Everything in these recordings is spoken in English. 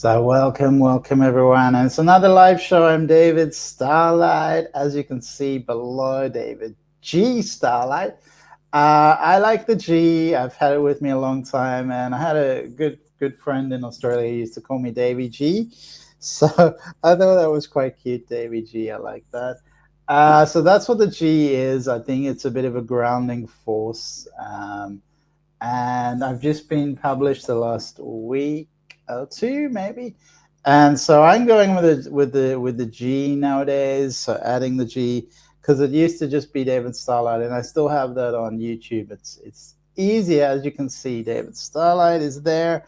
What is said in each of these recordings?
So welcome everyone. And it's another live show. I'm David Starlyte. As you can see below, David G Starlyte. I like the G. I've had it with me a long time, and I had a good friend in Australia. He used to call me Davy G. So I thought that was quite cute, Davy G. I like that. So that's what the G is. I think it's a bit of a grounding force. And I've just been published the last week or two, maybe. And so I'm going with the G nowadays. So adding the G, because it used to just be David Starlight, and I still have that on YouTube. It's easy, as you can see. David Starlight is there.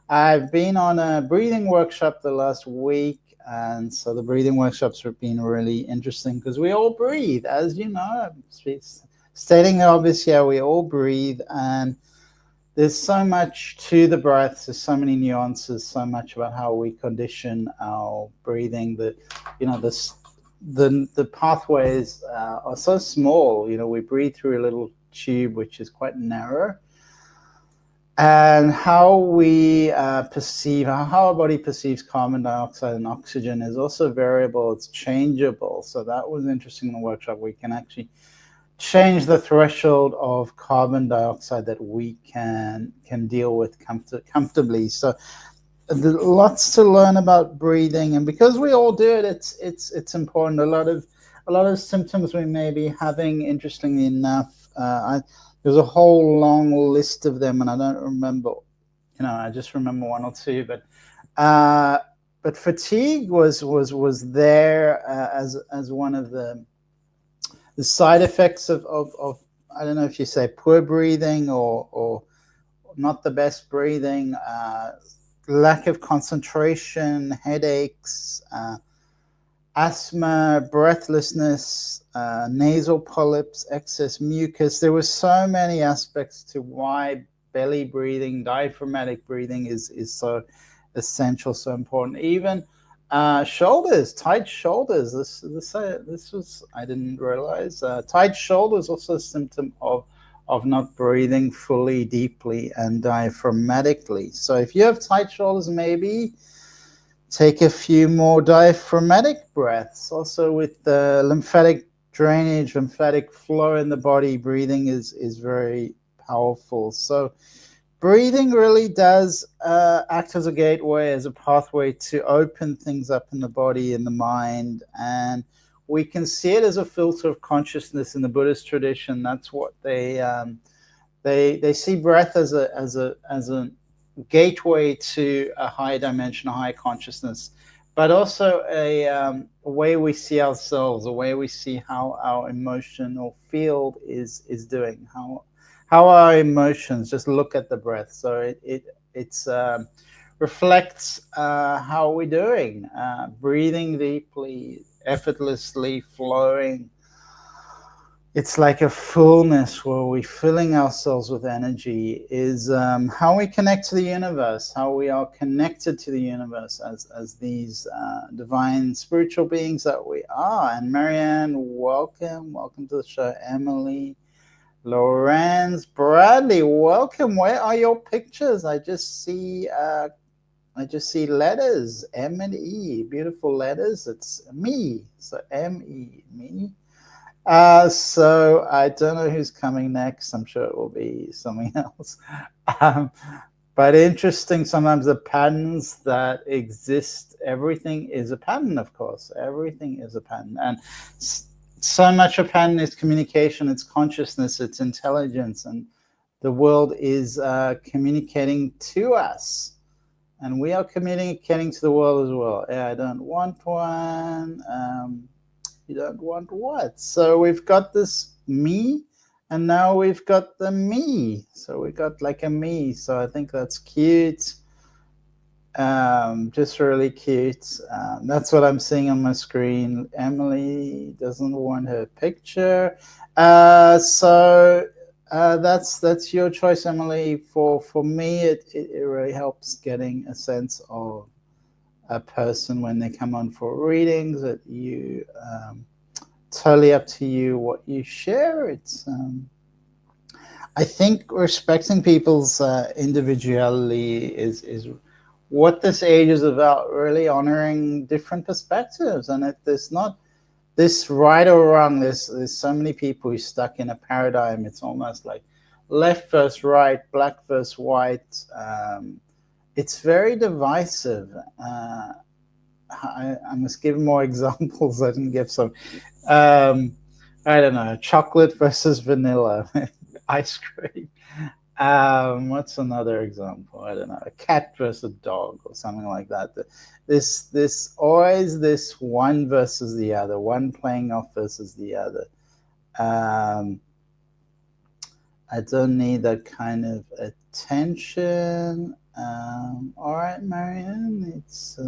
I've been on a breathing workshop the last week, and so the breathing workshops have been really interesting because we all breathe, as you know. Stating the obvious here, we all breathe, and there's so much to the breath. There's so many nuances, so much about how we condition our breathing that, the pathways are so small. We breathe through a little tube, which is quite narrow. And how we perceive, how our body perceives carbon dioxide and oxygen is also variable. It's changeable. So that was interesting in the workshop. We can actually change the threshold of carbon dioxide that we can deal with comfortably. So there's lots to learn about breathing, and because we all do it, it's important. A lot of symptoms we may be having, interestingly enough, there's a whole long list of them, and I don't remember. I just remember one or two, but fatigue was there as one of the side effects of I don't know if you say poor breathing or not the best breathing, lack of concentration, headaches, asthma, breathlessness, nasal polyps, excess mucus. There were so many aspects to why belly breathing, diaphragmatic breathing is so essential, so important. Even shoulders, tight shoulders. This was, I didn't realize. Tight shoulders also a symptom of not breathing fully, deeply, and diaphragmatically. So if you have tight shoulders, maybe take a few more diaphragmatic breaths. Also with the lymphatic drainage, lymphatic flow in the body, breathing is very powerful. So breathing really does act as a gateway, as a pathway to open things up in the body, in the mind, and we can see it as a filter of consciousness in the Buddhist tradition. That's what they see breath as a gateway to a higher dimension, a higher consciousness, but also a way we see ourselves, a way we see how our emotional field is doing, how our emotions, just look at the breath. So it reflects how we're doing, breathing deeply, effortlessly flowing. It's like a fullness where we're filling ourselves with energy, is how we connect to the universe, how we are connected to the universe as these divine spiritual beings that we are. And Marianne, welcome to the show. Emily, Lorenz, Bradley, welcome. Where are your pictures? I just see letters, M and E, beautiful letters. It's me, so M-E, me. So I don't know who's coming next. I'm sure it will be something else. But interesting, sometimes the patterns that exist, everything is a pattern, of course. Everything is a pattern. And so much of pattern is communication, it's consciousness, it's intelligence, and the world is communicating to us, and we are communicating to the world as well. I don't want one. You don't want what? So we've got this me, and now we've got the me. So we got like a me. So I think that's cute. Just really cute. That's what I'm seeing on my screen. Emily doesn't want her picture. So that's your choice, Emily. For me, it really helps getting a sense of a person when they come on for readings. That you totally up to you what you share. It's I think respecting people's individuality is what this age is about, really honoring different perspectives. And if there's not this right or wrong, there's so many people who are stuck in a paradigm. It's almost like left versus right, black versus white. It's very divisive. I must give more examples. I didn't give some. I don't know, chocolate versus vanilla, ice cream. What's another example? I don't know, a cat versus dog or something like that. This always this one versus the other, one playing off versus the other. I don't need that kind of attention. All right, Marianne, it's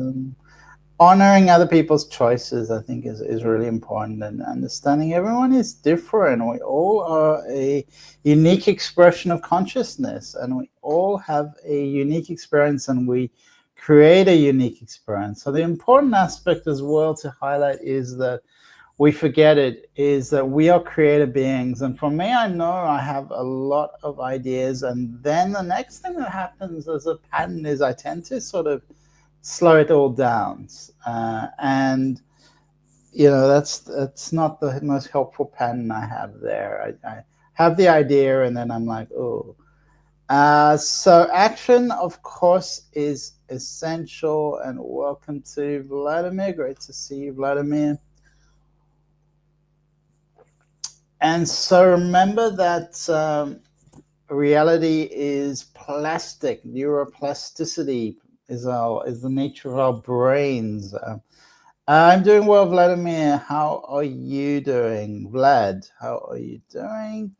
honoring other people's choices, I think, is really important, and understanding everyone is different. We all are a unique expression of consciousness, and we all have a unique experience, and we create a unique experience. So the important aspect as well to highlight is that we forget it, is that we are creative beings. And for me, I know I have a lot of ideas, and then the next thing that happens as a pattern is I tend to sort of slow it all down, and that's not the most helpful pattern I have there. I have the idea, and then I'm like, oh. So action, of course, is essential. And welcome to Vladimir. Great to see you, Vladimir. And so remember that reality is plastic. Neuroplasticity is the nature of our brains. I'm doing well, Vladimir. How are you doing? Vlad, how are you doing?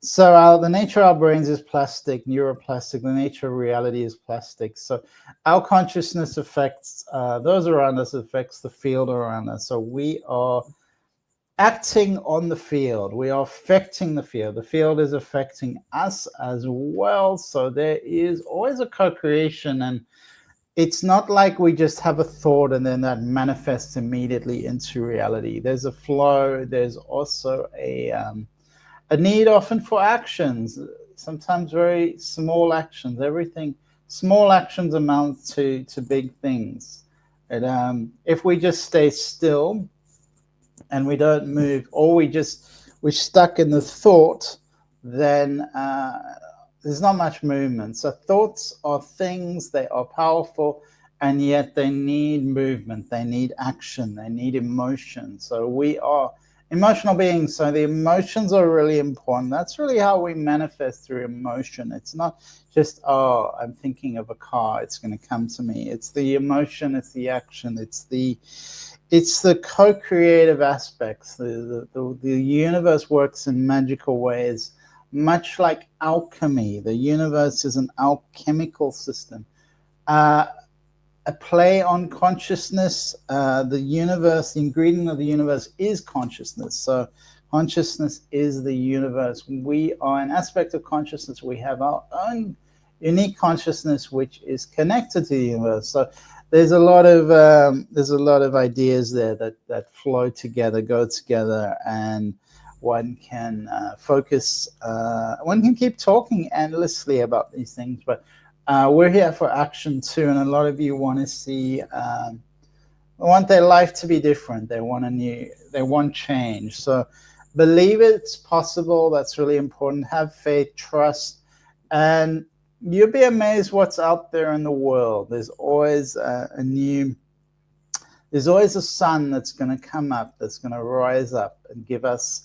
So the nature of our brains is plastic, neuroplastic. The nature of reality is plastic. So our consciousness affects those around us, affects the field around us. So we are acting on the field. We are affecting the field. The field is affecting us as well. So there is always a co-creation, and it's not like we just have a thought and then that manifests immediately into reality. There's a flow. There's also a need often for actions, sometimes very small actions. Small actions amount to big things. And if we just stay still and we don't move, or we're stuck in the thought, then there's not much movement. So thoughts are things, they are powerful, and yet they need movement, they need action, they need emotion. So we are emotional beings, so the emotions are really important. That's really how we manifest, through emotion. It's not just, oh, I'm thinking of a car, it's going to come to me. It's the emotion, it's the action, it's the co-creative aspects. The universe works in magical ways, much like alchemy. The universe is an alchemical system. A play on consciousness. The universe, the ingredient of the universe is consciousness. So consciousness is the universe. We are an aspect of consciousness. We have our own unique consciousness, which is connected to the universe. So there's a lot of ideas there that flow together, go together, and one can focus. One can keep talking endlessly about these things, but we're here for action too. And a lot of you want to see, want their life to be different. They want change. So believe it's possible. That's really important. Have faith, trust, and you'll be amazed what's out there in the world. There's always there's always a sun that's going to come up, that's going to rise up and give us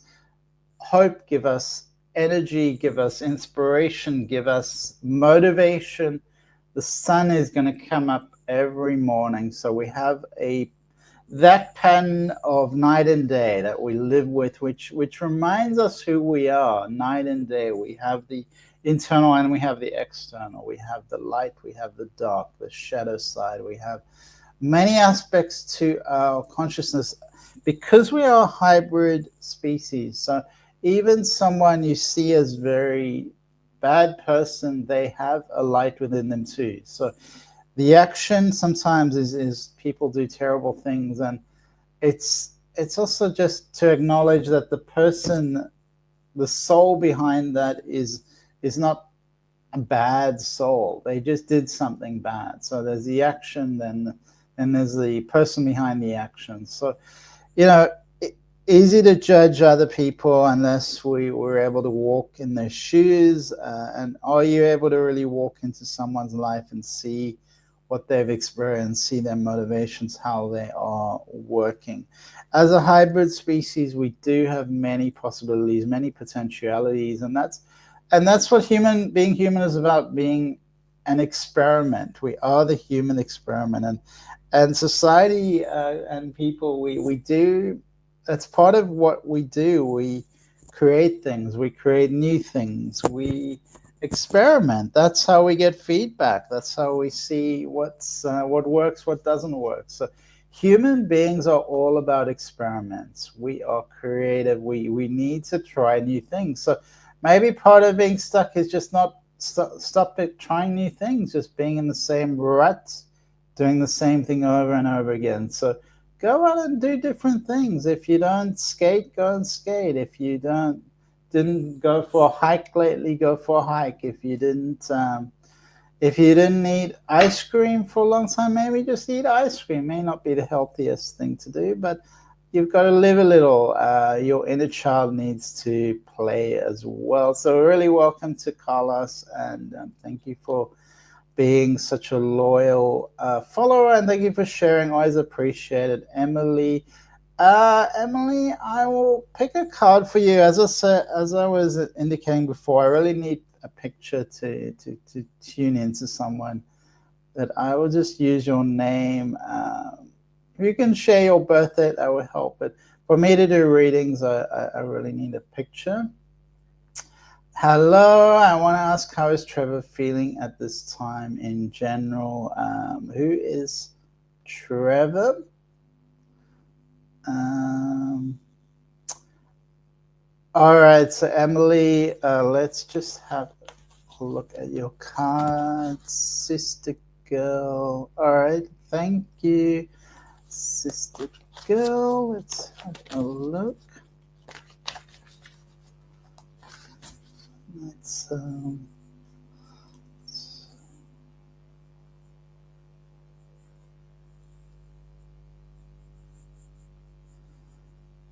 hope, give us energy, give us inspiration, give us motivation. The sun is going to come up every morning. So we have that pattern of night and day that we live with, which reminds us who we are. Night and day, we have the internal and we have the external. We have the light, we have the dark, the shadow side. We have many aspects to our consciousness because we are a hybrid species. So even someone you see as very bad person, they have a light within them too. So the action sometimes is people do terrible things, and it's also just to acknowledge that the person, the soul behind that is not bad soul. They just did something bad. So there's the action, then there's the person behind the action. So, easy to judge other people unless we were able to walk in their shoes. And are you able to really walk into someone's life and see what they've experienced, see their motivations, how they are working? As a hybrid species, we do have many possibilities, many potentialities, and that's what being human is about, being an experiment. We are the human experiment, and society and people, we do. That's part of what we do. We create things. We create new things. We experiment. That's how we get feedback. That's how we see what works, what doesn't work. So human beings are all about experiments. We are creative. We need to try new things. So maybe part of being stuck is just not stop it trying new things, just being in the same rut, doing the same thing over and over again. So go out and do different things. If you don't skate, go and skate. If you didn't go for a hike lately, go for a hike. If you didn't eat ice cream for a long time, maybe just eat ice cream. May not be the healthiest thing to do, but you've got to live a little. Your inner child needs to play as well. So really welcome to Carlos, and thank you for being such a loyal follower, and thank you for sharing. Always appreciated. Emily, I will pick a card for you. As I was indicating before, I really need a picture to tune into someone. That I will just use your name. If you can share your birth date, that will help. But for me to do readings, I really need a picture. Hello, I want to ask, how is Trevor feeling at this time in general? Who is Trevor? All right, so Emily, let's just have a look at your cards. Sister girl. All right, thank you, sister girl. Let's have a look. Let's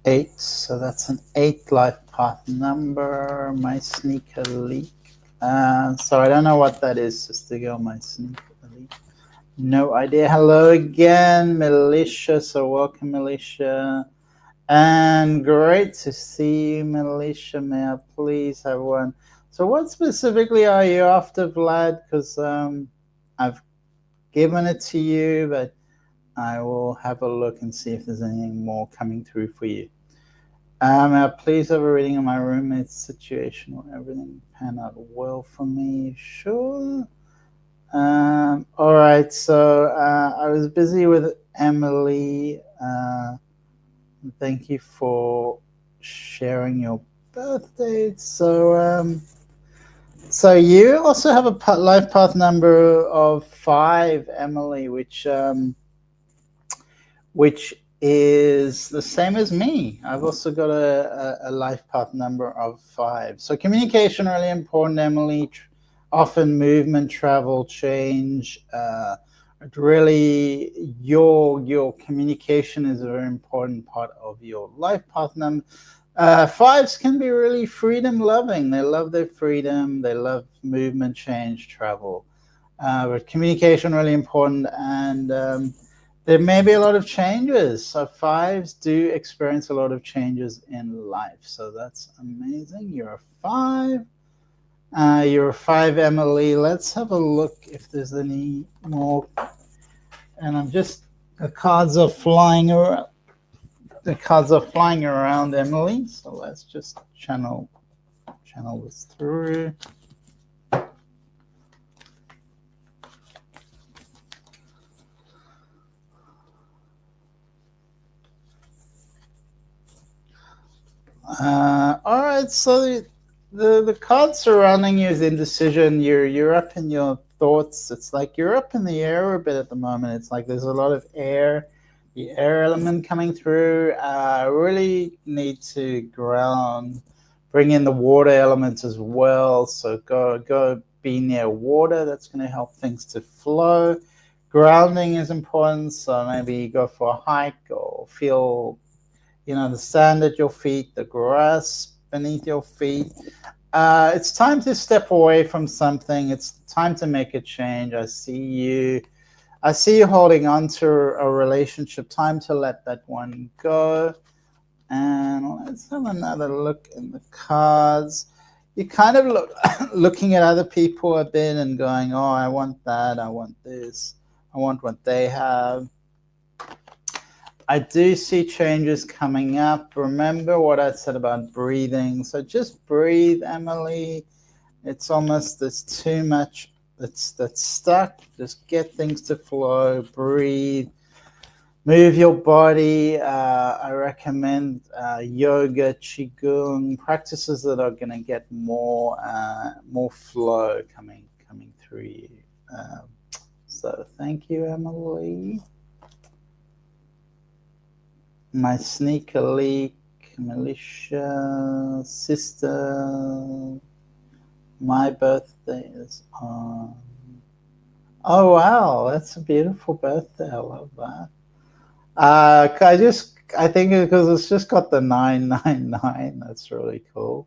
8, so that's an 8 life path number. My sneaker leak. So I don't know what that is, sister girl. My sneaker leak. No idea. Hello again, Militia. So welcome, Militia. And great to see you, Militia. May I please have one? So what specifically are you after, Vlad? Because I've given it to you, but I will have a look and see if there's anything more coming through for you. May I please have a reading of my roommate's situation where everything pan out well for me? Sure. All right, so I was busy with Emily. Thank you for sharing your birth date. So you also have a life path number of 5, Emily, which is the same as me. I've also got a life path number of 5. So communication really important, Emily. Often movement, travel, change. Really, your communication is a very important part of your life path number. 5s can be really freedom loving. They love their freedom. They love movement, change, travel. But communication really important, and there may be a lot of changes. So 5s do experience a lot of changes in life. So that's amazing. You're a 5. You're a 5, Emily. Let's have a look if there's any more. And the cards are flying around. The cards are flying around, Emily. So let's just channel this through. All right, so the card surrounding you is indecision. You're up in your thoughts. It's like you're up in the air a bit at the moment. It's like there's a lot of air, the air element coming through. Really need to ground, bring in the water elements as well. So go be near water. That's going to help things to flow. Grounding is important, so maybe go for a hike or feel, the sand at your feet, the grass beneath your feet. It's time to step away from something. It's time to make a change. I see you holding on to a relationship. Time to let that one go. And let's have another look in the cards. You kind of looking at other people a bit and going, oh, I want that, I want this, I want what they have. I do see changes coming up. Remember what I said about breathing. So just breathe, Emily. It's almost, there's too much that's stuck. Just get things to flow, breathe. Move your body. I recommend yoga, qigong, practices that are going to get more flow coming through you. So thank you, Emily. My sneaker leak, Militia, sister. My birthday is on. Oh wow, that's a beautiful birthday. I love that. I think because it's just got the 999. That's really cool.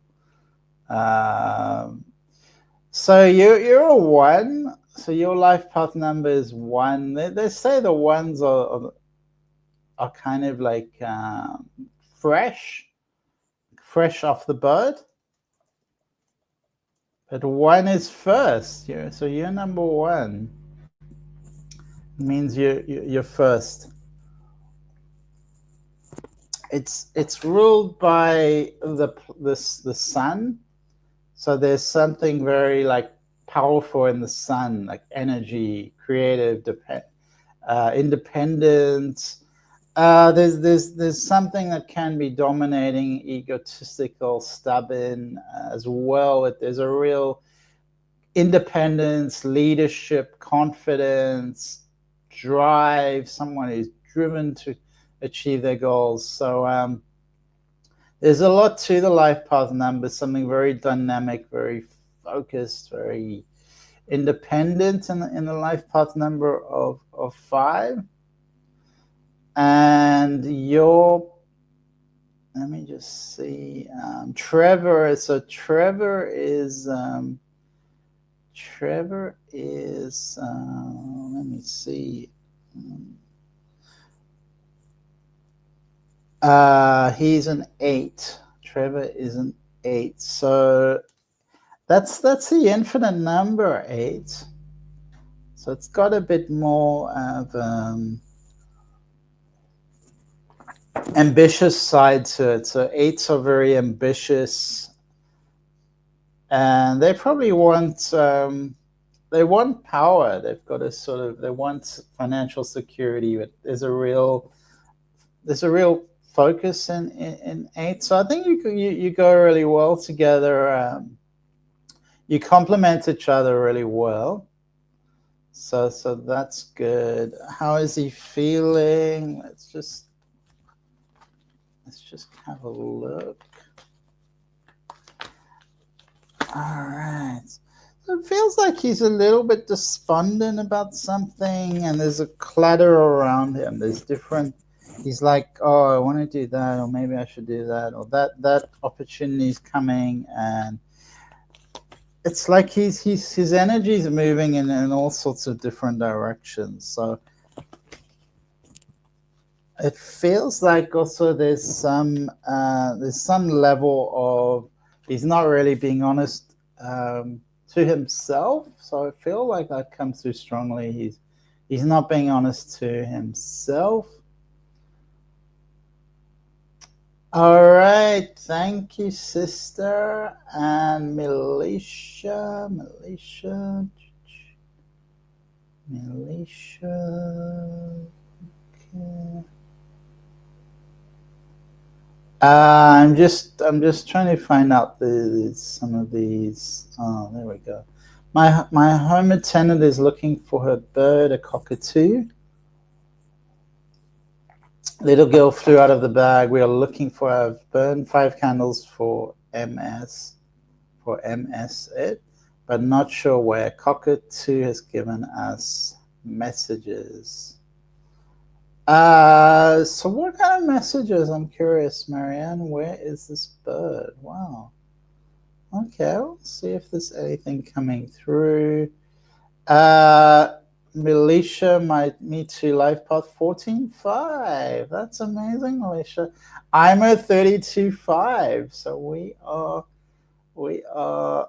So you're a 1. So your life path number is 1. They say the 1s are kind of like fresh off the boat. But 1 is first. So you're number 1. It means you're first. It's ruled by the sun. So there's something very like powerful in the sun, like energy, creative, independence. There's something that can be dominating, egotistical, stubborn as well. There's a real independence, leadership, confidence, drive, someone who's driven to achieve their goals. So there's a lot to the life path number, something very dynamic, very focused, very independent in the life path number of 5. And let me just see, Trevor. So Trevor is let me see. He's an 8. Trevor is an 8. So that's the infinite number, 8. So it's got a bit more of ambitious side to it. So 8s are very ambitious, and they probably want power. They've got they want financial security, but there's a real focus in 8. So I think you go really well together. You complement each other really well. So that's good. How is he feeling? Let's just have a look. All right. It feels like he's a little bit despondent about something, and there's a clutter around him. There's different. He's like, oh, I want to do that, or maybe I should do that, or that opportunity is coming, and it's like his energy is moving in all sorts of different directions. So it feels like also there's some level of he's not really being honest to himself. So I feel like that comes through strongly. He's not being honest to himself. All right, thank you, sister. And Militia. Okay. I'm just trying to find out some of these. Oh, there we go. My home attendant is looking for her bird, a cockatoo. Little girl flew out of the bag. We are looking for. I've burned 5 candles for MS. It. but not sure where. Cockatoo has given us messages. So what kind of messages? I'm curious, Marianne. Where is this bird? Wow. Okay, let's see if there's anything coming through. Militia, me too, life path 14.5. That's amazing, Militia. I'm a 32.5, so we are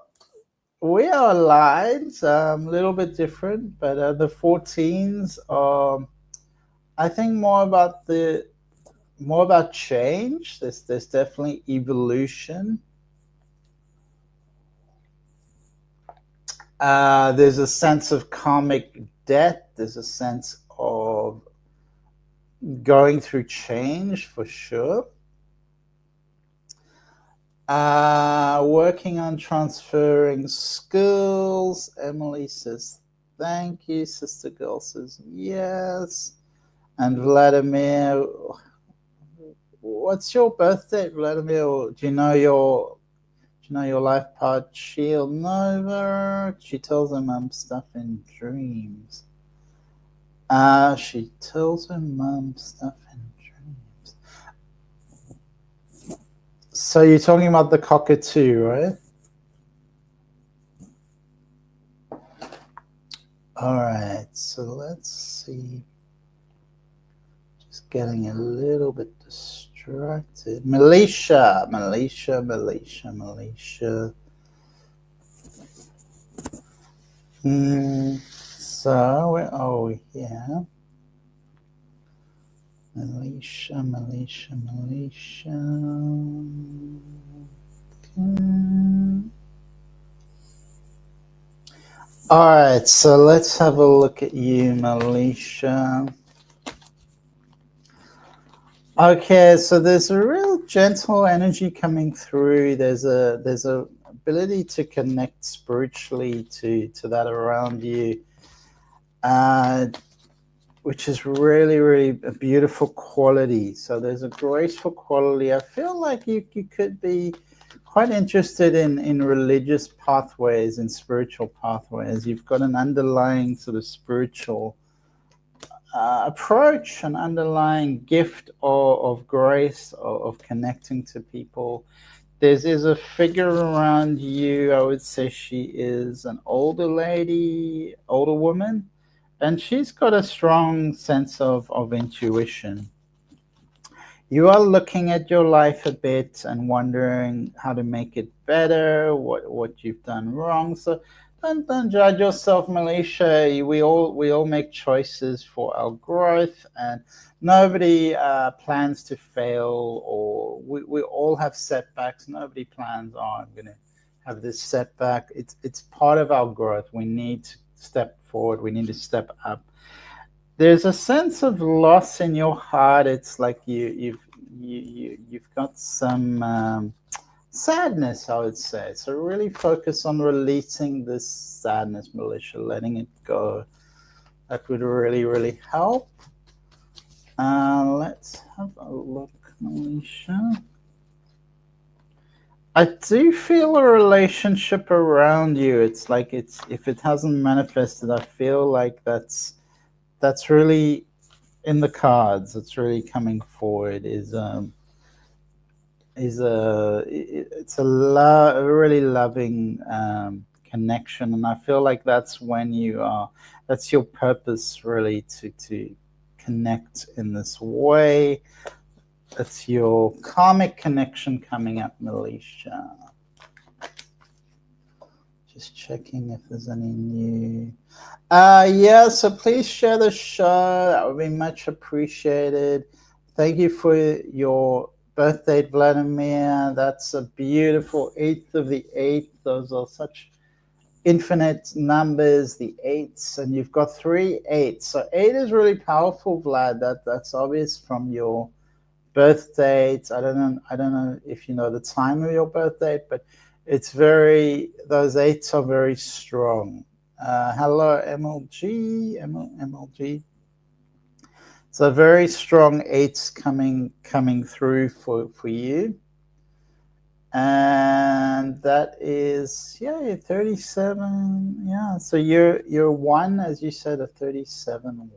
aligned. A little bit different, but the 14s are, I think, more about change. There's definitely evolution. There's a sense of karmic debt. There's a sense of going through change for sure. Working on transferring skills. Emily says, thank you. Sister Girl says, yes. And Vladimir, what's your birthday, Vladimir? Do you know your life path? She'll know. She tells her mum stuff in dreams. She tells her mum stuff in dreams. So you're talking about the cockatoo, right? All right, so let's see. Just getting a little bit distracted. Malaysia. So where are we here? Malaysia. All right, so let's have a look at you, Malaysia. Okay, so there's a real gentle energy coming through. There's a ability to connect spiritually to that around you, which is really, really a beautiful quality. So there's a graceful quality. I feel like you could be quite interested in religious pathways, in spiritual pathways. You've got an underlying sort of spiritual approach, an underlying gift of grace, of connecting to people. There's a figure around you. I would say she is an older woman, and she's got a strong sense of intuition. You are looking at your life a bit and wondering how to make it better, what you've done wrong. So don't judge yourself, Malaysia. We all make choices for our growth, and nobody plans to fail, or we all have setbacks. Nobody plans, I'm going to have this setback. It's part of our growth. We need to step forward. We need to step up. There's a sense of loss in your heart. It's like you've got some sadness, I would say. So really focus on releasing this sadness, Militia, letting it go. That would really, really help. Let's have a look, Militia. I do feel a relationship around you. It's like if it hasn't manifested, I feel like that's really in the cards. It's really coming forward. It's a really loving connection, and I feel like that's your purpose, really, to connect in this way. It's your karmic connection coming up, Militia. Just checking if there's any new. Yeah, so please share the show. That would be much appreciated. Thank you for your birthday, Vladimir. That's a beautiful 8th of the 8th. Those are such infinite numbers, the 8s, and you've got 3 8s. So 8 is really powerful, Vlad. That's obvious from your birth date. I don't know if you know the time of your birth date, but those 8s are very strong. Hello, MLG. So very strong 8s coming through for you. And that is 37. Yeah, so you're 1, as you said, a 37-1.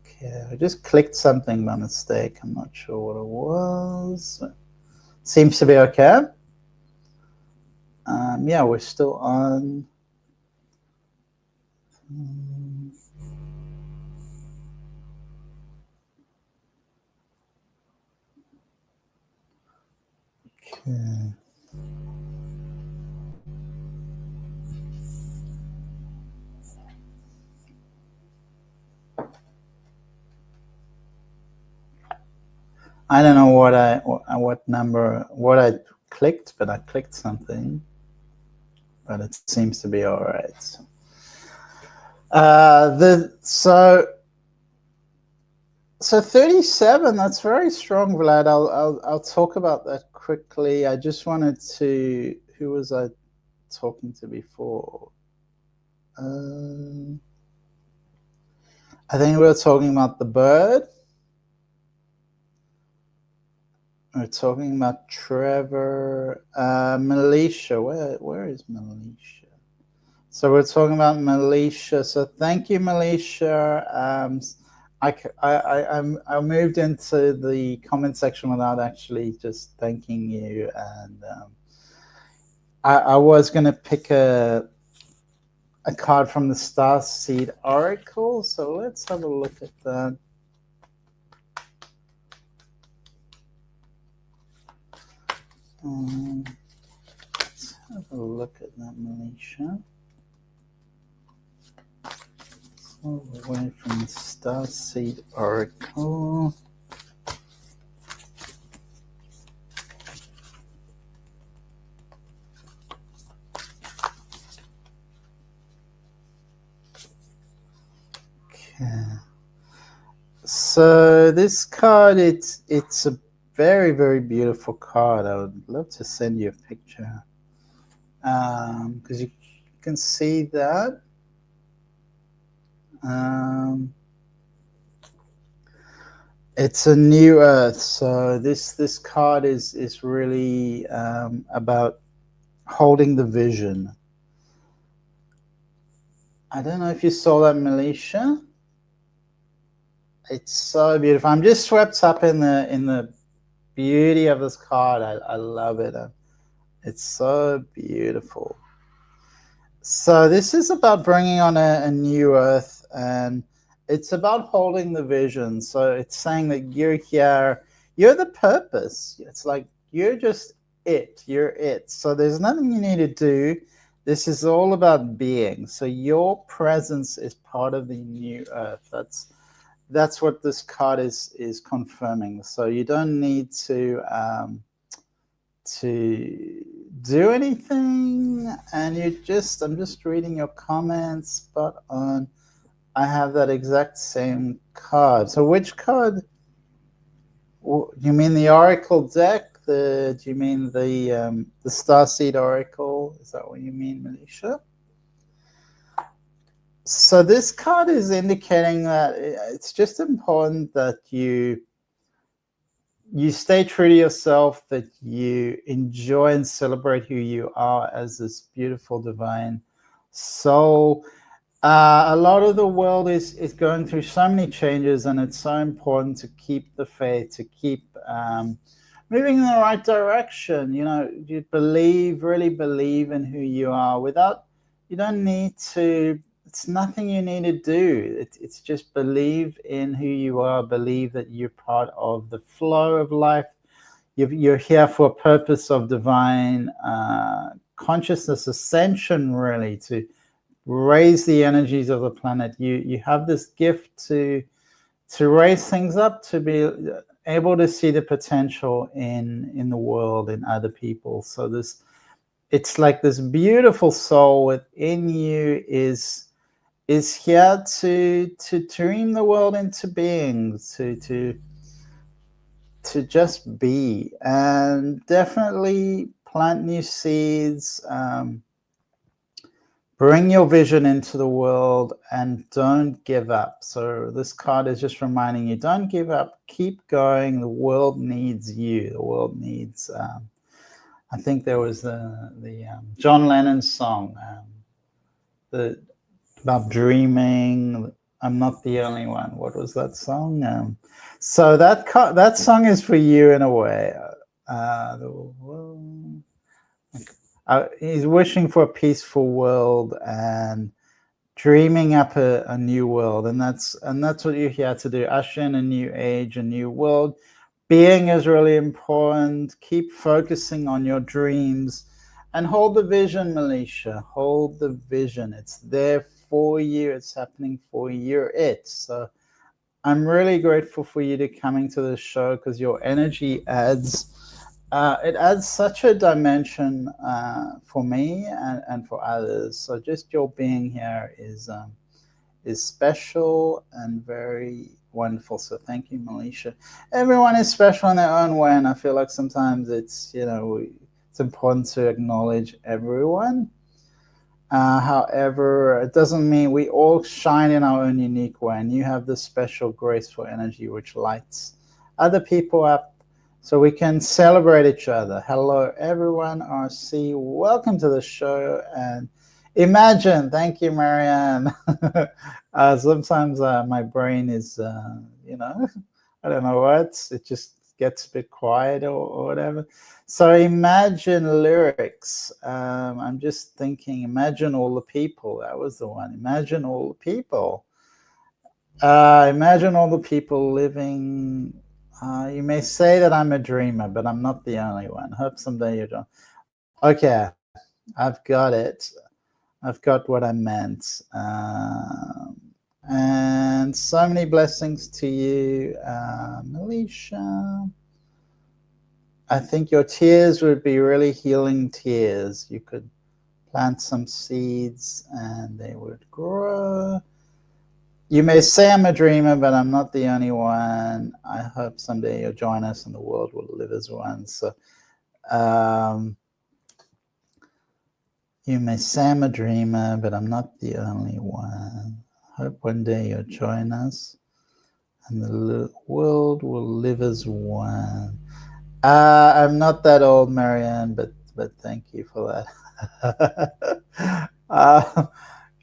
Okay, I just clicked something by mistake. I'm not sure what it was. Seems to be okay. Yeah, we're still on. Okay. I don't know what I clicked, but I clicked something. But it seems to be all right. So 37. That's very strong, Vlad. I'll talk about that quickly. I just wanted to. Who was I talking to before? I think we were talking about the bird. We're talking about Trevor, Malaysia. Where is Malaysia? So we're talking about Malaysia. So thank you, Malaysia. I moved into the comment section without actually just thanking you, and I was going to pick a card from the Starseed Oracle. So let's have a look at that. Let's have a look at that, Malaysia. So away from the Starseed Oracle. Okay. So this card, it's a very, very beautiful card. I would love to send you a picture, because you can see that. It's a new earth. So this card is really about holding the vision. I don't know if you saw that, Malaysia. It's so beautiful. I'm just swept up in the beauty of this card. I love it. It's so beautiful. So this is about bringing on a new earth, and it's about holding the vision. So it's saying that you're here, you're the purpose. It's like you're just it. You're it. So there's nothing you need to do. This is all about being. So your presence is part of the new earth. That's what this card is confirming. So you don't need to do anything, and I'm just reading your comments. Spot on. I have that exact same card. So which card? You mean the Oracle deck? Do you mean the Starseed Oracle? Is that what you mean, Manisha? So this card is indicating that it's just important that you stay true to yourself, that you enjoy and celebrate who you are as this beautiful divine soul. A lot of the world is going through so many changes, and it's so important to keep the faith, to keep moving in the right direction. You really believe in who you are. You don't need to. It's nothing you need to do. It's just believe in who you are. Believe that you're part of the flow of life. You're here for a purpose of divine consciousness ascension, really, to raise the energies of the planet. You have this gift to raise things up, to be able to see the potential in the world, in other people. So it's like this beautiful soul within you is here to dream the world into being, to just be, and definitely plant new seeds, Bring your vision into the world and don't give up. So this card is just reminding you, don't give up, keep going. The world needs you. The world needs, I think there was the John Lennon song, about dreaming. I'm not the only one. What was that song? So that song is for you in a way. He's wishing for a peaceful world and dreaming up a new world, and that's what you're here to do. Usher in a new age, a new world. Being is really important. Keep focusing on your dreams and hold the vision, Melisha. Hold the vision. It's there for you. It's happening for you. You're it. So I'm really grateful for you to coming to the show, because your energy adds such a dimension for me and for others. So just your being here is special and very wonderful. So thank you, Melisha. Everyone is special in their own way, and I feel like sometimes it's it's important to acknowledge everyone. However, it doesn't mean we all shine in our own unique way, and you have this special graceful energy which lights other people up, so we can celebrate each other. Hello, everyone. RC, welcome to the show. And imagine, thank you, Marianne. Sometimes my brain is, I don't know what, it just gets a bit quiet or whatever. So imagine lyrics. I'm just thinking, imagine all the people. That was the one. Imagine all the people. Imagine all the people living. You may say that I'm a dreamer, but I'm not the only one. Hope someday you're done. Okay, I've got it. I've got what I meant. And so many blessings to you, Melisha. I think your tears would be really healing tears. You could plant some seeds and they would grow. You may say I'm a dreamer, but I'm not the only one. I hope someday you'll join us and the world will live as one. So you may say I'm a dreamer, but I'm not the only one. I hope one day you'll join us and the world will live as one. I'm not that old, Marianne, but thank you for that.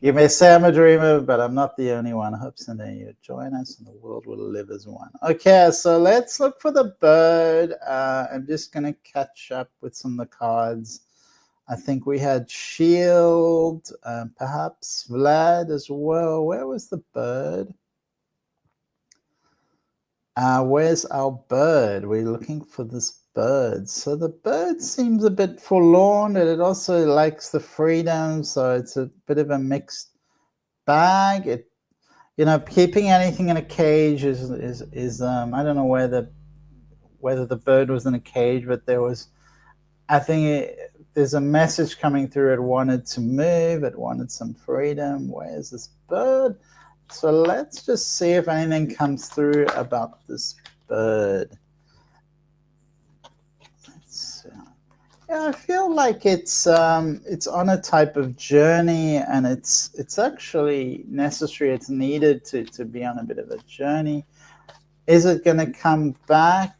You may say I'm a dreamer, but I'm not the only one. I hope someday you'll join us and the world will live as one. Okay, so let's look for the bird. I'm just going to catch up with some of the cards. I think we had Shield, perhaps Vlad as well. Where was the bird? Where's our bird? We're looking for this bird. So the bird seems a bit forlorn, and it also likes the freedom. So it's a bit of a mixed bag. It, keeping anything in a cage is I don't know whether the bird was in a cage, but I think there's a message coming through. It wanted to move. It wanted some freedom. Where's this bird? So let's just see if anything comes through about this bird. Yeah, I feel like it's on a type of journey, and it's actually necessary. It's needed to be on a bit of a journey. Is it going to come back?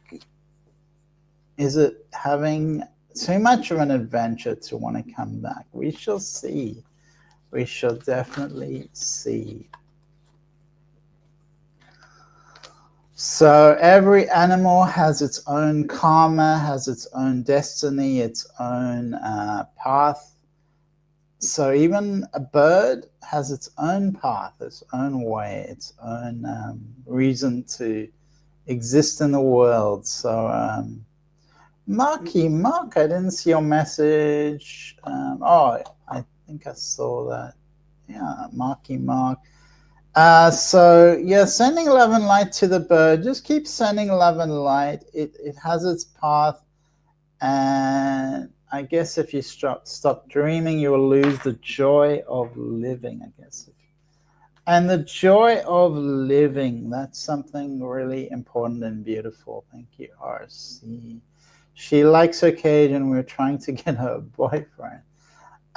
Is it having too much of an adventure to want to come back? We shall see. We shall definitely see. So every animal has its own karma, has its own destiny, its own path. So even a bird has its own path, its own way, its own reason to exist in the world. So Mark, I didn't see your message. I think I saw that. Yeah, Mark. So yeah, sending love and light to the bird. Just keep sending love and light. It has its path, and I guess if you stop dreaming, you will lose the joy of living, I guess. And the joy of living, that's something really important and beautiful. Thank you, RC. She likes her cage, and we're trying to get her a boyfriend.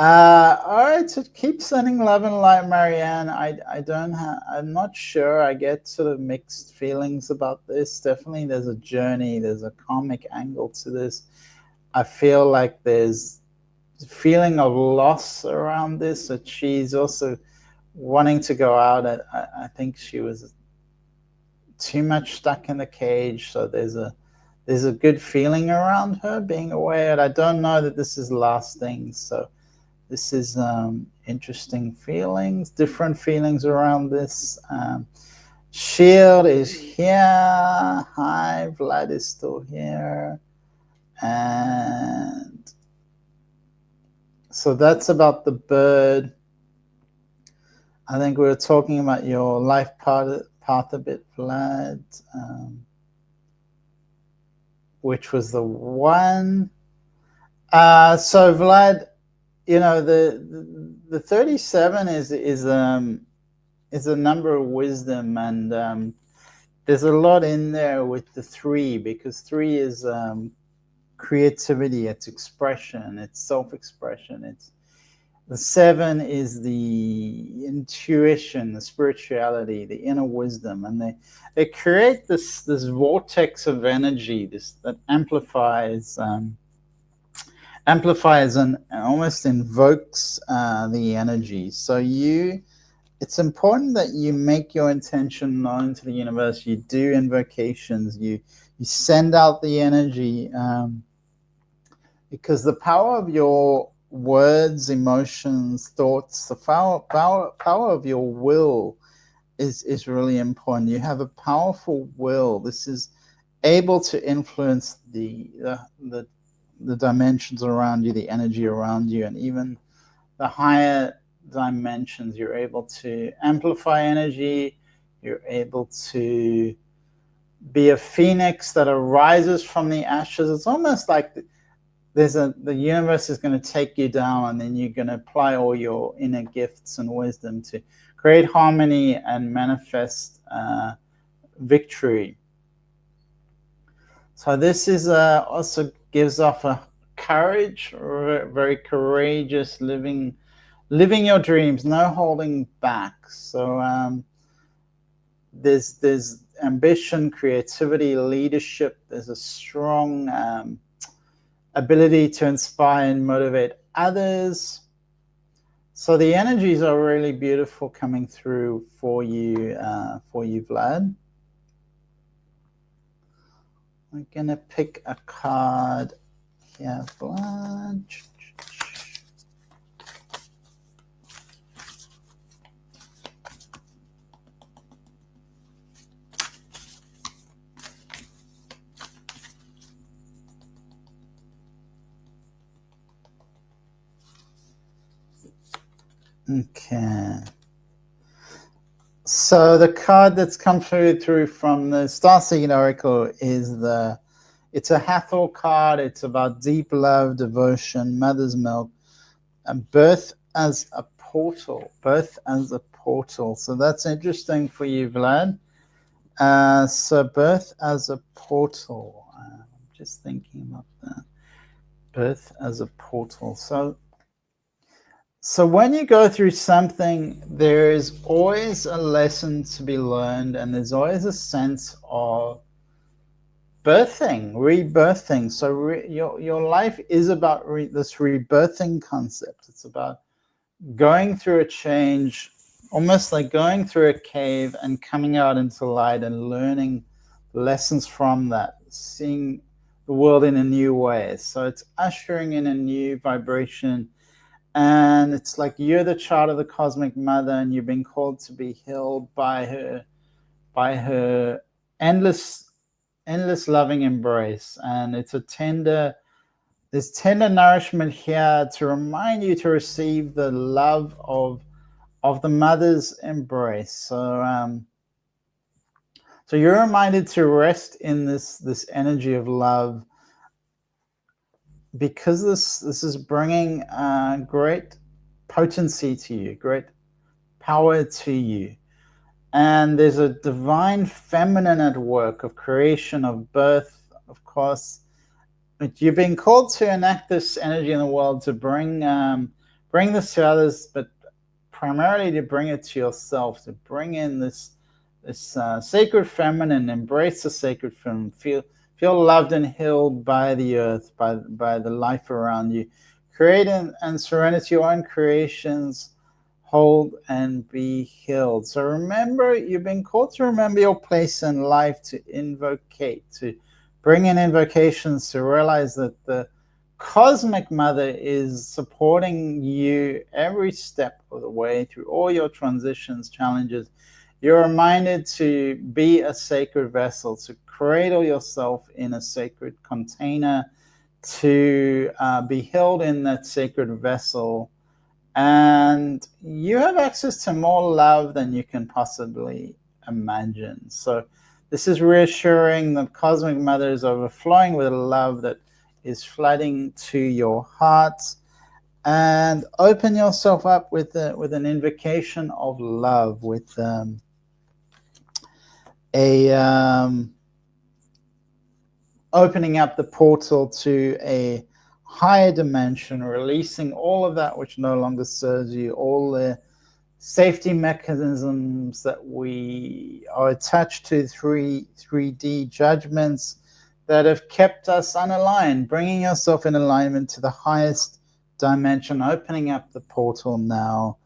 All right, so keep sending love and light, Marianne. I'm not sure. I get sort of mixed feelings about this. Definitely there's a journey, there's a karmic angle to this. I feel like there's a feeling of loss around this, that she's also wanting to go out. I think she was too much stuck in the cage, so there's a good feeling around her being away, and I don't know that this is lasting. So this is interesting feelings, different feelings around this. Shield is here. Hi, Vlad is still here. And so that's about the bird. I think we were talking about your life path a bit, Vlad, which was the one. So Vlad, you know, the 37 is a number of wisdom, and there's a lot in there with the 3, because 3 is creativity, it's expression, it's self-expression. It's the 7 is the intuition, the spirituality, the inner wisdom, and they create this vortex of energy, that amplifies and almost invokes the energy. So it's important that you make your intention known to the universe. You do invocations. You send out the energy, because the power of your words, emotions, thoughts, the power of your will is really important. You have a powerful will. This is able to influence the dimensions around you, the energy around you, and even the higher dimensions. You're able to amplify energy. You're able to be a phoenix that arises from the ashes. It's almost like the universe is going to take you down, and then you're going to apply all your inner gifts and wisdom to create harmony and manifest victory. So this is also gives off a courage, very courageous living your dreams, no holding back. So there's ambition, creativity, leadership. There's a strong ability to inspire and motivate others. So the energies are really beautiful coming through for you, Vlad. We're gonna pick a card here, Vlad. Okay. So the card that's come through from the Starseed Oracle is it's a Hathor card. It's about deep love, devotion, mother's milk, and birth as a portal. Birth as a portal. So that's interesting for you, Vlad. So birth as a portal. I'm just thinking about that. Birth as a portal. So when you go through something, there is always a lesson to be learned, and there's always a sense of birthing, rebirthing. So your life is about this rebirthing concept. It's about going through a change, almost like going through a cave and coming out into light and learning lessons from that, seeing the world in a new way. So it's ushering in a new vibration. And it's like you're the child of the cosmic mother, and you've been called to be healed by her endless loving embrace. And it's there's tender nourishment here to remind you to receive the love of the mother's embrace. So you're reminded to rest in this energy of love, because this is bringing great potency to you, great power to you. And there's a divine feminine at work of creation, of birth, of course. But you've been called to enact this energy in the world to bring bring this to others, but primarily to bring it to yourself, to bring in this sacred feminine, embrace the sacred feminine, feel loved and healed by the earth, by the life around you. Create and surrender to your own creations, hold and be healed. So remember, you've been called to remember your place in life, to invocate, to bring in invocations, to realize that the Cosmic Mother is supporting you every step of the way through all your transitions, challenges. You're reminded to be a sacred vessel, to cradle yourself in a sacred container, to be held in that sacred vessel. And you have access to more love than you can possibly imagine. So this is reassuring that Cosmic Mother is overflowing with love that is flooding to your heart. And open yourself up with an invocation of love, with opening up the portal to a higher dimension, releasing all of that which no longer serves you, all the safety mechanisms that we are attached to, 3D judgments that have kept us unaligned, bringing yourself in alignment to the highest dimension, opening up the portal now,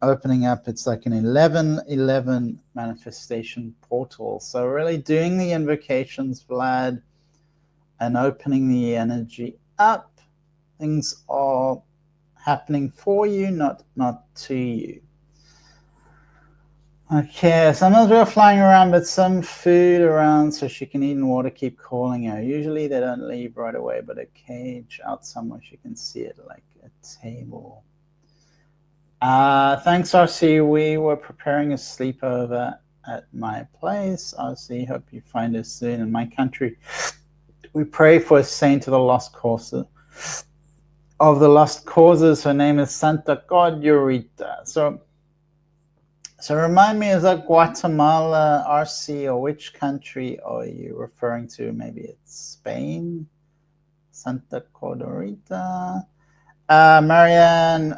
opening up. It's like an 11-11 manifestation portal. So really doing the invocations, Vlad, and opening the energy up. Things are happening for you, not to you. Okay, sometimes we're flying around, but some food around so she can eat and water keep calling her. Usually they don't leave right away, but a cage out somewhere she can see it, like a table. Thanks, RC. We were preparing a sleepover at my place. RC, hope you find us soon. In my country, we pray for a saint of the lost causes. Her name is Santa Cordurita. So remind me, is that Guatemala, RC, or which country are you referring to? Maybe it's Spain, Santa Cordurita. Marianne,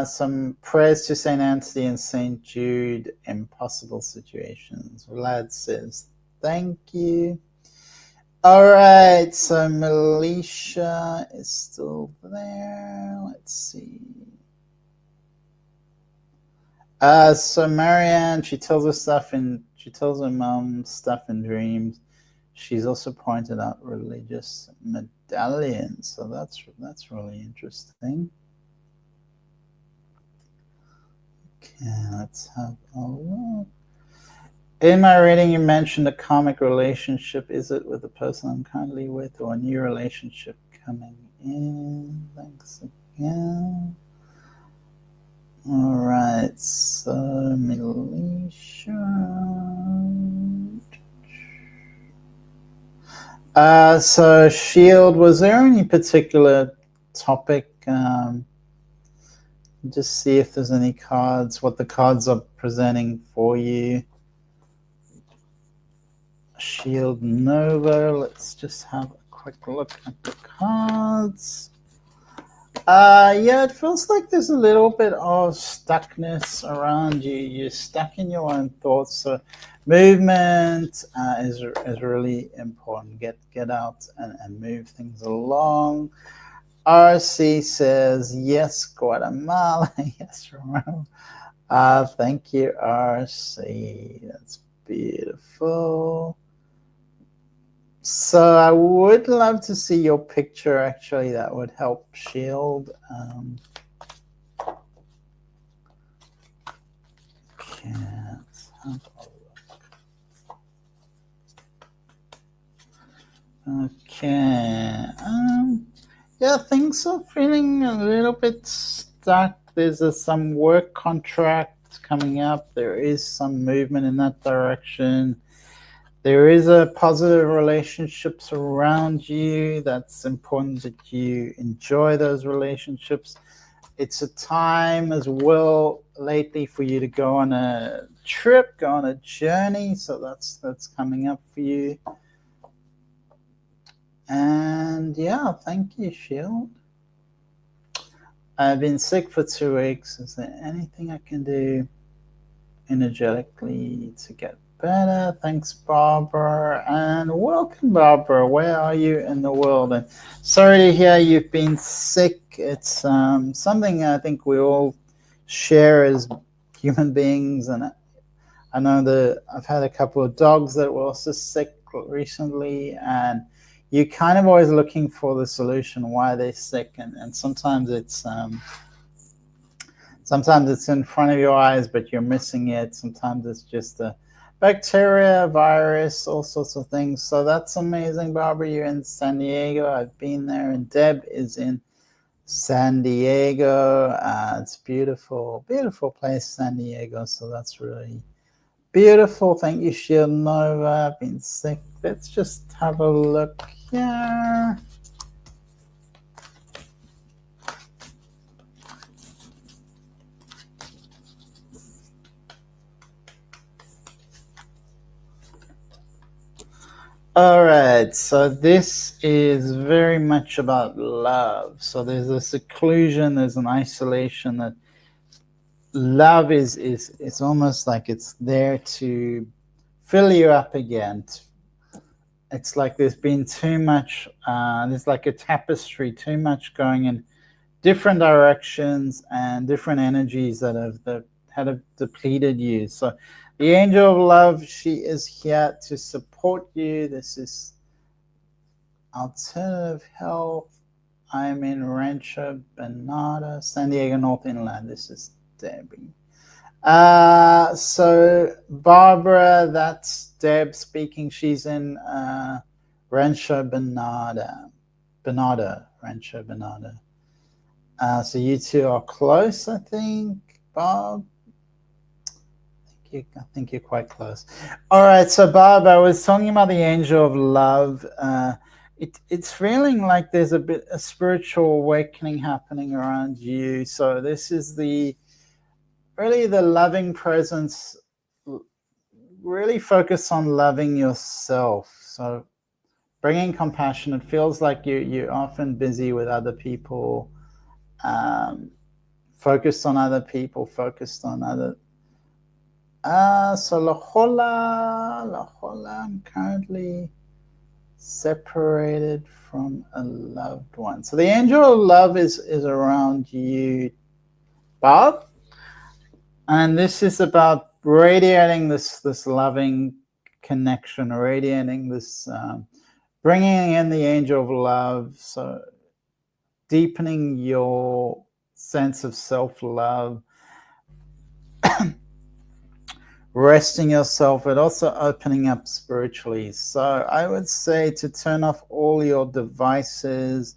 some prayers to St. Anthony and St. Jude, impossible situations. Vlad says, thank you. All right, so Melisha is still there. Let's see. So Marianne, she tells her mom stuff in dreams. She's also pointed out religious medallions, so that's really interesting. Okay, let's have a look. In my reading, you mentioned a karmic relationship. Is it with the person I'm currently with, or a new relationship coming in? Thanks again. All right, so Melisha. So Shield, was there any particular topic? Just see if there's any cards, what the cards are presenting for you. Shield Nova, let's just have a quick look at the cards. Yeah, it feels like there's a little bit of stuckness around you. You're stuck in your own thoughts. So movement is really important. Get out and move things along. RC says, yes, Guatemala. Yes, Romero. Thank you, RC. That's beautiful. So I would love to see your picture, actually. That would help, Shield. Okay, let's have a look. Okay. Yeah, things are feeling a little bit stuck. There's some work contract coming up. There is some movement in that direction. There is a positive relationships around you. That's important that you enjoy those relationships. It's a time as well lately for you to go on a trip, go on a journey. So that's coming up for you. And yeah, thank you, Shield. I've been sick for 2 weeks. Is there anything I can do energetically to get better? Thanks, Barbara. And welcome, Barbara. Where are you in the world? And sorry to hear you've been sick. It's something I think we all share as human beings. And I know I've had a couple of dogs that were also sick recently, and you're kind of always looking for the solution why they're sick, and sometimes it's in front of your eyes, but you're missing it. Sometimes it's just a bacteria, virus, all sorts of things. So that's amazing, Barbara. You're in San Diego. I've been there, and Deb is in San Diego. It's beautiful, beautiful place, San Diego. So that's really beautiful. Thank you, Shield Nova. I've been sick. Let's just have a look here. All right, so this is very much about love. So there's a seclusion, there's an isolation. That love is almost like it's there to fill you up again. It's like there's been too much, there's like a tapestry, too much going in different directions and different energies that have depleted you. So the angel of love, she is here to support you. This is alternative health. I'm in Rancho Bernardo, San Diego North Inland. This is Debbie. So Barbara, that's Deb speaking. She's in Rancho Bernardo, Rancho Bernardo. So you two are close, I think, Bob. I think you're quite close. All right, so Bob, I was talking about the angel of love. It's feeling like there's a spiritual awakening happening around you. So this is really the loving presence. Really focus on loving yourself. So bringing compassion. It feels like you're often busy with other people. Focused on other people, focused on other. So La Jolla, I'm currently separated from a loved one. So the angel of love is around you, Bob. And this is about radiating this loving connection, radiating this, bringing in the angel of love. So deepening your sense of self-love, resting yourself, but also opening up spiritually. So I would say to turn off all your devices.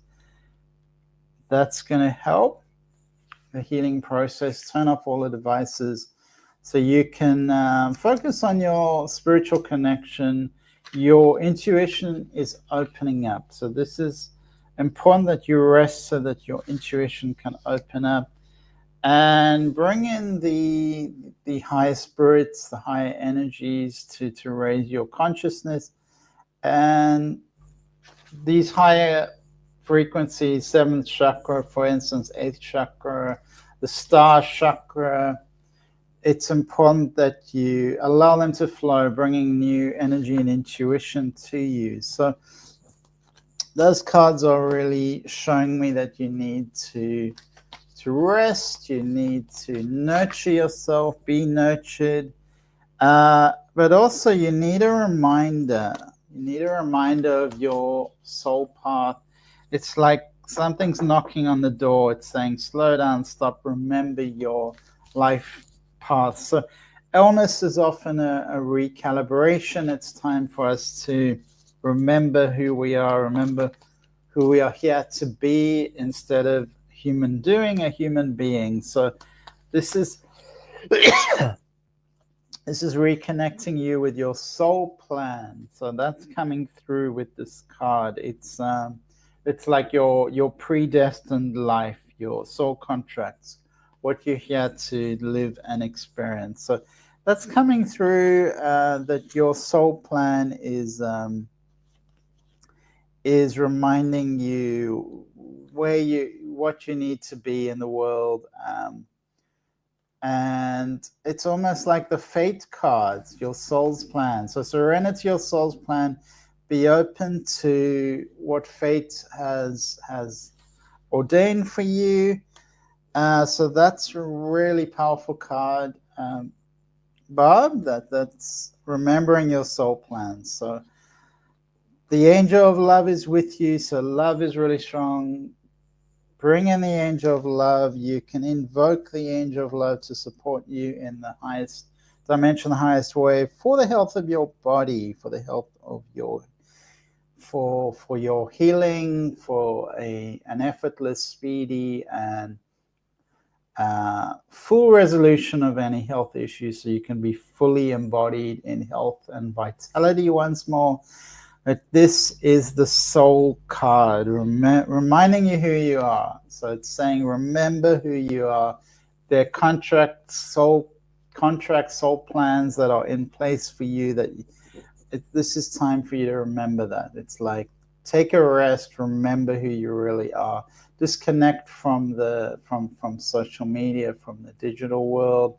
That's going to help the healing process. Turn off all the devices so you can focus on your spiritual connection. Your intuition is opening up. So this is important that you rest so that your intuition can open up, and bring in the higher spirits, the higher energies to raise your consciousness. And these higher frequencies, 7th chakra, for instance, 8th chakra, the star chakra, it's important that you allow them to flow, bringing new energy and intuition to you. So those cards are really showing me that you need to rest, you need to nurture yourself, be nurtured, but also you need a reminder. You need a reminder of your soul path. It's like something's knocking on the door. It's saying, slow down, stop, remember your life path. So illness is often a recalibration. It's time for us to remember who we are, remember who we are here to be, instead of human doing, a human being. So this is this is reconnecting you with your soul plan. So that's coming through with this card. It's like your predestined life, your soul contracts, what you're here to live and experience. So that's coming through, that your soul plan is reminding you where what you need to be in the world. And it's almost like the fate cards, your soul's plan. So surrender to your soul's plan. Be open to what fate has ordained for you. So that's a really powerful card, Bob. That's remembering your soul plan. So the angel of love is with you. So love is really strong. Bring in the angel of love. You can invoke the angel of love to support you in the highest dimension, the highest way, for the health of your body, for the health of your, for your healing, for an effortless, speedy, and full resolution of any health issues, so you can be fully embodied in health and vitality once more. But this is the soul card, reminding you who you are. So it's saying, remember who you are. There are soul plans that are in place for you. This is time for you to remember that. It's like, take a rest, remember who you really are. Disconnect from social media, from the digital world,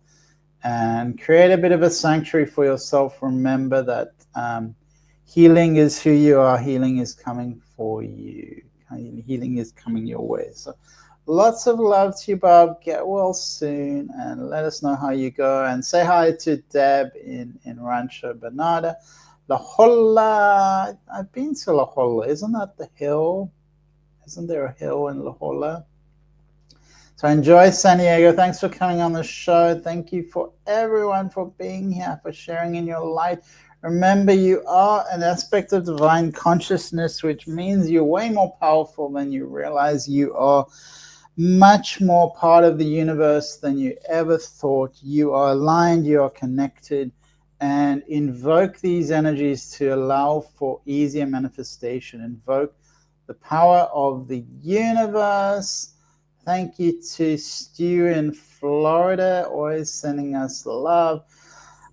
and create a bit of a sanctuary for yourself. Remember that healing is who you are. Healing is coming for you. Healing is coming your way. So lots of love to you, Bob. Get well soon, and let us know how you go. And say hi to Deb in Rancho Bernardo. La Jolla. I've been to La Jolla. Isn't that the hill? Isn't there a hill in La Jolla? So enjoy San Diego. Thanks for coming on the show. Thank you for everyone for being here, for sharing in your light. Remember, you are an aspect of divine consciousness, which means you're way more powerful than you realize. You are much more part of the universe than you ever thought. You are aligned, you are connected, and invoke these energies to allow for easier manifestation. Invoke the power of the universe. Thank you to Stu in Florida, always sending us love.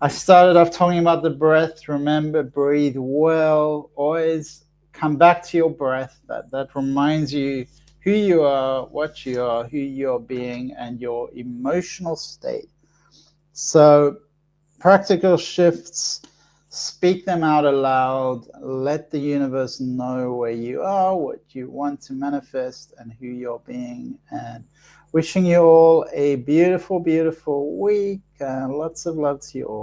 I started off talking about the breath. Remember, breathe well. Always come back to your breath. That reminds you who you are, what you are, who you're being, and your emotional state. So practical shifts, speak them out aloud. Let the universe know where you are, what you want to manifest, and who you're being. And wishing you all a beautiful, beautiful week. Lots of love to you all.